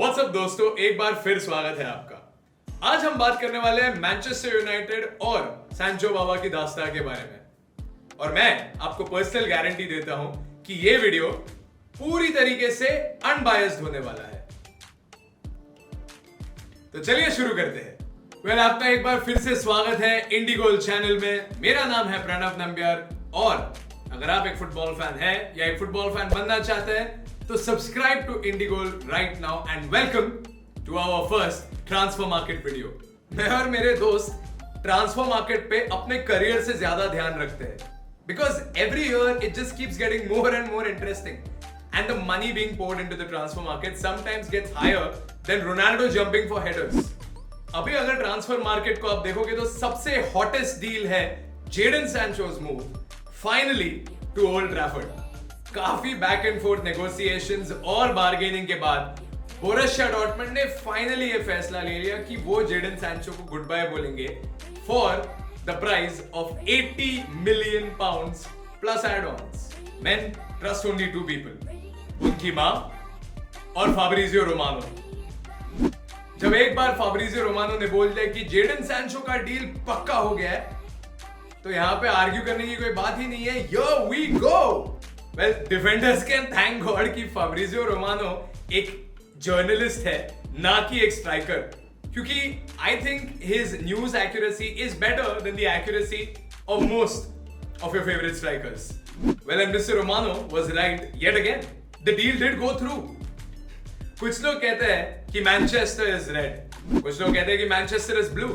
WhatsApp दोस्तों, एक बार फिर स्वागत है आपका। आज हम बात करने वाले हैं मैनचेस्टर यूनाइटेड और सैंचो बाबा की दास्तां के बारे में। और मैं आपको पर्सनल गारंटी देता हूं कि ये वीडियो पूरी तरीके से अनबायस्ड होने वाला है। तो चलिए शुरू करते हैं। आपका एक बार फिर से स्वागत है इंडिगोल चैनल में। मेरा नाम है प्रणव नंबियार और अगर आप एक फुटबॉल फैन हैं या एक फुटबॉल फैन बनना चाहते हैं तो subscribe to IndiGoal right now and welcome to our first transfer market video. मैं और मेरे दोस्त ट्रांसफर मार्केट पे अपने करियर से ज्यादा ध्यान रखते हैं because every year it just keeps getting more and more interesting and the money being poured into the transfer market sometimes gets higher than Ronaldo jumping for headers. अभी अगर transfer market को आप देखोगे तो सबसे हॉटेस्ट डील है Jadon Sancho's move finally to Old Trafford. काफी back and forth negotiations और बार्गेनिंग के बाद बोरुसिया डॉर्टमुंड ने फाइनली ये फैसला ले लिया कि वो जेडन सैंचो को गुड बाय बोलेंगे for the price of 80 million pounds plus add-ons. Men trust only two people, उनकी मां और फाब्रिजियो रोमानो। जब एक बार फाब्रिजियो रोमानो ने बोल दिया कि जेडन सैंचो का डील पक्का हो गया है तो यहां पे आर्ग्यू करने की कोई बात ही नहीं है। Here we go. Well, defenders can thank God कि फाब्रिजियो रोमानो एक जर्नलिस्ट है ना कि एक स्ट्राइकर, क्योंकि I think his news accuracy is better than the accuracy of most of your favourite strikers. Well, and Mr. Romano was right yet again. The deal did go through. कुछ लोग कहते हैं कि मैनचेस्टर इज रेड, कुछ लोग कहते हैं कि मैनचेस्टर इज ब्लू,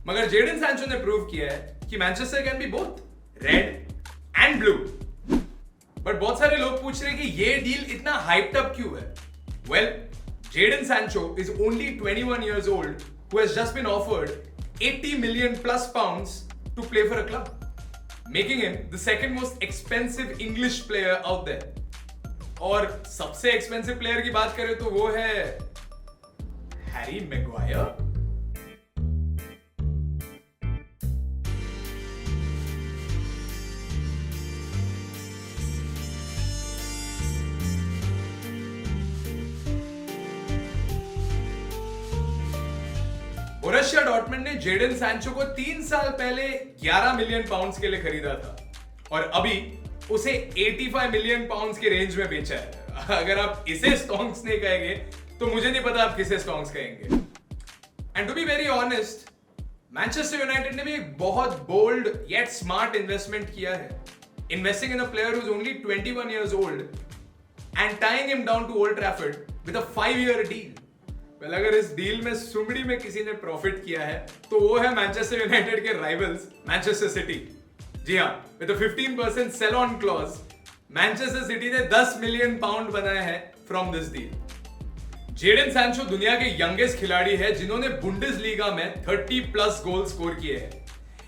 मगर जेडन सैंचो ने प्रूव किया है कि Manchester can be both red and blue. But बहुत सारे लोग पूछ रहे हैं कि ये डील इतना हाइप्ड अप क्यों है। Well, Jadon Sancho is only 21 years old who has just been offered 80 million plus pounds to play for a club, making him the second most expensive English player out there. और सबसे expensive player की बात करें तो वो है Harry Maguire. Borussia Dortmund ने Jadon Sancho को 3 साल पहले 11 मिलियन पाउंड्स के लिए खरीदा था और अभी उसे 85 मिलियन पाउंड्स के रेंज में बेचा है। अगर आप इसे स्टॉन्क्स नहीं कहेंगे तो मुझे नहीं पता आप किसे स्टॉन्क्स कहेंगे। And to be very honest, Manchester United ने भी एक बहुत बोल्ड येट स्मार्ट इन्वेस्टमेंट किया है, investing in a player who is only 21 years old and tying him down to Old Trafford with a 5-year deal. Well, अगर इस deal में सुमड़ी में किसी ने प्रॉफिट किया है तो वो है मैनचेस्टर यूनाइटेड के राइवल्स मैनचेस्टर सिटी। जी हाँ, with 15% sell on clause Manchester City ने 10 मिलियन पाउंड बनाए हैं from this deal. Jadon Sancho दुनिया के यंगेस्ट खिलाड़ी है जिन्होंने बुंडेसलीगा में 30+ गोल स्कोर किए हैं।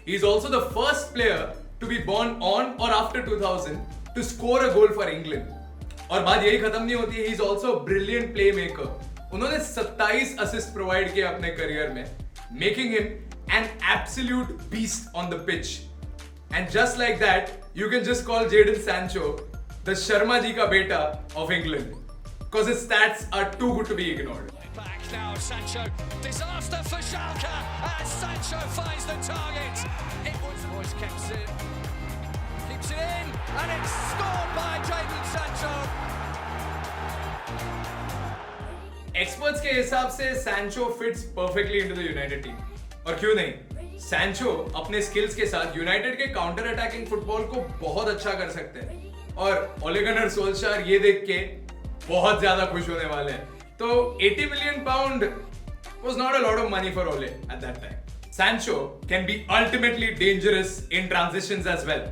He is also the first player to be born on or after 2000 to score a goal for England. और बात यही खत्म नहीं होती है, he is also a brilliant playmaker. उन्होंने 27 असिस्ट प्रोवाइड किए अपने करियर में, making him an absolute beast on the pitch. And just like that you can just call Jadon Sancho the Sharma ji का बेटा of England, because his stats are too good to be ignored. Back now, Sancho. Disaster for Schalke as Sancho finds the target. It was Royce keeps it in, and it's scored by Jadon Sancho. Experts के हिसाब से Sancho fits perfectly into the United team. और क्यों नहीं, Sancho अपने skills के साथ United के काउंटर अटैकिंग फुटबॉल को बहुत अच्छा कर सकते हैं और ओले गुनर सोल्शायर ये देख के बहुत ज्यादा खुश होने वाले हैं। तो 80 million pound was not a lot of money for Ole at that time. Sancho can be ultimately dangerous in transitions as well.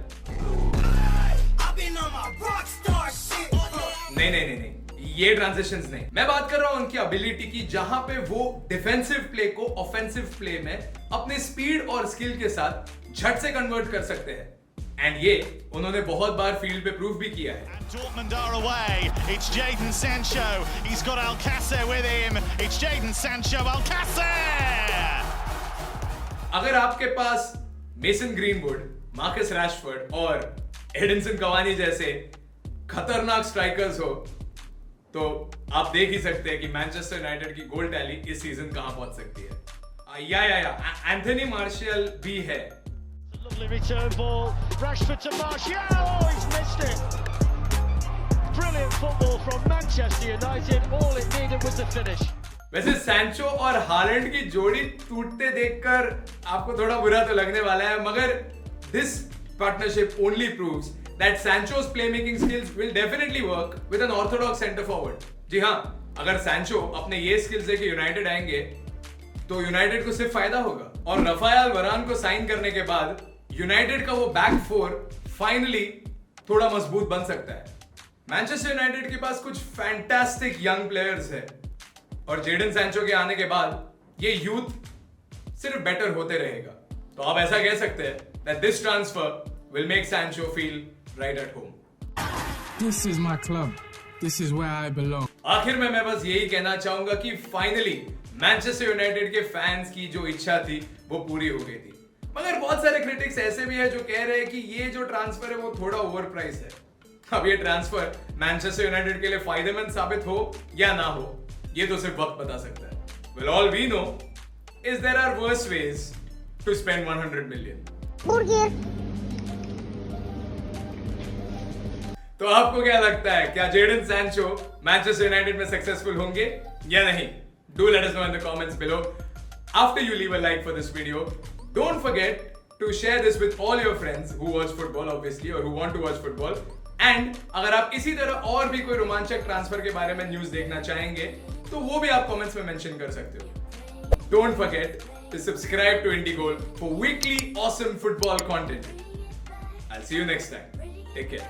नहीं, ये ट्रांजिशंस नहीं, मैं बात कर रहा हूं उनकी एबिलिटी की, जहां पे वो डिफेंसिव प्ले को ऑफेंसिव प्ले में अपने स्पीड और स्किल के साथ झट से कन्वर्ट कर सकते हैं। एंड ये उन्होंने बहुत बार फील्ड पे प्रूव भी किया है। Dortmund are away. It's Jadon Sancho. He's got Alcácer with him. It's Jadon Sancho. Alcácer. अगर आपके पास मेसन ग्रीनवुड, मार्कस रैशफोर्ड और एडिनसन कवानी जैसे खतरनाक स्ट्राइकर्स हो तो आप देख ही सकते हैं कि मैनचेस्टर यूनाइटेड की गोल टैली इस सीजन कहां पहुंच सकती है। या एंथनी मार्शियल भी है। Lovely return ball. Rashford to Martial. Oh, he's missed it. Brilliant football from Manchester United. All it needed was a finish. वैसे सैंचो और हालैंड की जोड़ी टूटते देखकर आपको थोड़ा बुरा तो लगने वाला है, मगर this partnership only proves that Sancho's playmaking skills will definitely work with an orthodox center forward. जी हाँ, अगर सैंचो अपने ये स्किल्स लेके यूनाइटेड आएंगे तो यूनाइटेड को सिर्फ फायदा होगा। और रफायल वरान को साइन करने के बाद यूनाइटेड का वो बैक फोर फाइनली थोड़ा मजबूत बन सकता है। मैनचेस्टर यूनाइटेड के पास कुछ फैंटास्टिक यंग प्लेयर्स है और जेडन सैंचो के आने के बाद ये यूथ सिर्फ बेटर होते रहेगा। तो आप ऐसा कह सकते हैं that this transfer will make Sancho feel right at home. This is my club. This is where I belong. आखिर में मैं बस यही कहना चाहूंगा कि फाइनली मैनचेस्टर यूनाइटेड के फैंस की जो इच्छा थी वो पूरी हो गई थी। मगर बहुत सारे क्रिटिक्स ऐसे भी है जो कह रहे हैं कि ये जो ट्रांसफर है वो थोड़ा ओवर प्राइस है। अब ये ट्रांसफर मैनचेस्टर यूनाइटेड के लिए फायदेमंद साबित हो या ना हो, ये तो सिर्फ वक्त बता सकता है। Well, all we know is there are worse ways to spend 100 million. तो आपको क्या लगता है, क्या जेडन सैंचो मैनचेस्टर यूनाइटेड में सक्सेसफुल होंगे या नहीं? Do let us know in the comments below. After you leave a like for this video, don't forget to share this with all your friends who watch football obviously or who want to watch football. And अगर आप इसी तरह और भी कोई रोमांचक transfer के बारे में न्यूज देखना चाहेंगे तो वो भी आप कमेंट्स में मेंशन कर सकते हो। Don't forget to subscribe to IndieGoal for weekly awesome football content. I'll see you next time. Take care.